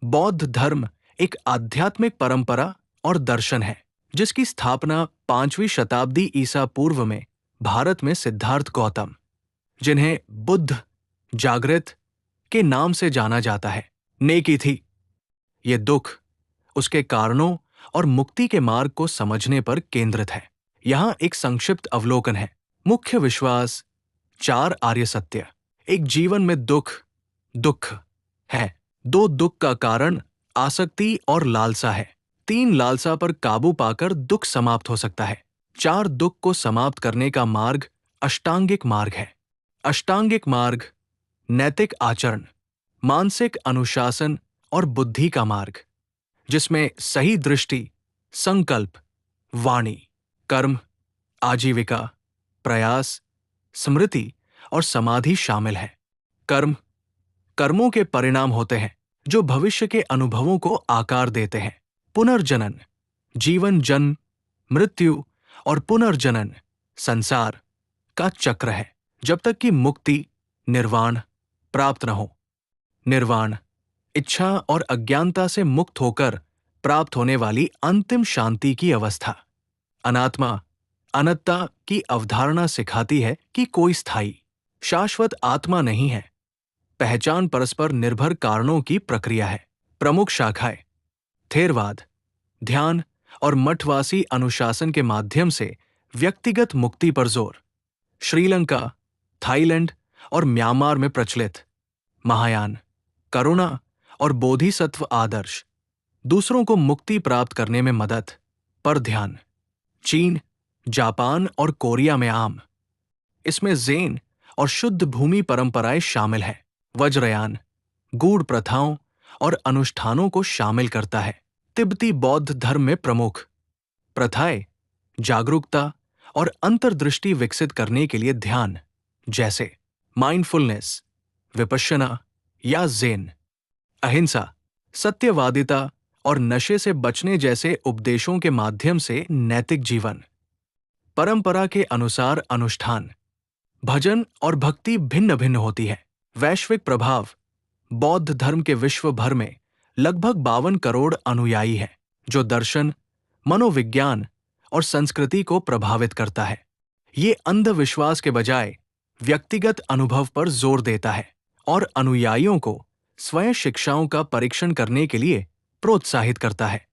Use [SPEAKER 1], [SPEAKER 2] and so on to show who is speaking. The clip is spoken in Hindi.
[SPEAKER 1] बौद्ध धर्म एक आध्यात्मिक परंपरा और दर्शन है जिसकी स्थापना 5वीं शताब्दी ईसा पूर्व में भारत में सिद्धार्थ गौतम, जिन्हें बुद्ध जागृत के नाम से जाना जाता है, ने की थी। ये दुख, उसके कारणों और मुक्ति के मार्ग को समझने पर केंद्रित है। यहाँ एक संक्षिप्त अवलोकन है। मुख्य विश्वास, 4 आर्य सत्य। एक जीवन में दुख है। 2 दुख का कारण आसक्ति और लालसा है। 3 लालसा पर काबू पाकर दुख समाप्त हो सकता है। 4 दुख को समाप्त करने का मार्ग अष्टांगिक मार्ग है। अष्टांगिक मार्ग नैतिक आचरण, मानसिक अनुशासन और बुद्धि का मार्ग, जिसमें सही दृष्टि, संकल्प, वाणी, कर्म, आजीविका, प्रयास, स्मृति और समाधि शामिल है। कर्मों के परिणाम होते हैं जो भविष्य के अनुभवों को आकार देते हैं। पुनर्जनन, जीवन, जन्म, मृत्यु और पुनर्जनन संसार का चक्र है जब तक कि मुक्ति, निर्वाण प्राप्त न हो। निर्वाण, इच्छा और अज्ञानता से मुक्त होकर प्राप्त होने वाली अंतिम शांति की अवस्था। अनात्मा, अनंतता की अवधारणा सिखाती है कि कोई स्थायी, शाश्वत आत्मा नहीं है। पहचान परस्पर निर्भर कारणों की प्रक्रिया है। प्रमुख शाखाएं: थेरवाद, ध्यान और मठवासी अनुशासन के माध्यम से व्यक्तिगत मुक्ति पर जोर। श्रीलंका, थाईलैंड और म्यांमार में प्रचलित महायान, करुणा और बोधिसत्व आदर्श, दूसरों को मुक्ति प्राप्त करने में मदद पर ध्यान। चीन, जापान और कोरिया में आम। इसमें ज़ेन और शुद्ध भूमि परंपराएं शामिल हैं। वज्रयान, गूढ़ प्रथाओं और अनुष्ठानों को शामिल करता है। तिब्बती बौद्ध धर्म में प्रमुख प्रथाएं जागरूकता और अंतर्दृष्टि विकसित करने के लिए ध्यान, जैसे माइंडफुलनेस, विपश्यना या ज़ेन। अहिंसा, सत्यवादिता और नशे से बचने जैसे उपदेशों के माध्यम से नैतिक जीवन। परंपरा के अनुसार अनुष्ठान, भजन और भक्ति भिन्न भिन्न होती है। वैश्विक प्रभाव, बौद्ध धर्म के विश्व भर में लगभग 52 करोड़ अनुयायी हैं, जो दर्शन, मनोविज्ञान और संस्कृति को प्रभावित करता है। ये अंधविश्वास के बजाय व्यक्तिगत अनुभव पर जोर देता है और अनुयायियों को स्वयं शिक्षाओं का परीक्षण करने के लिए प्रोत्साहित करता है।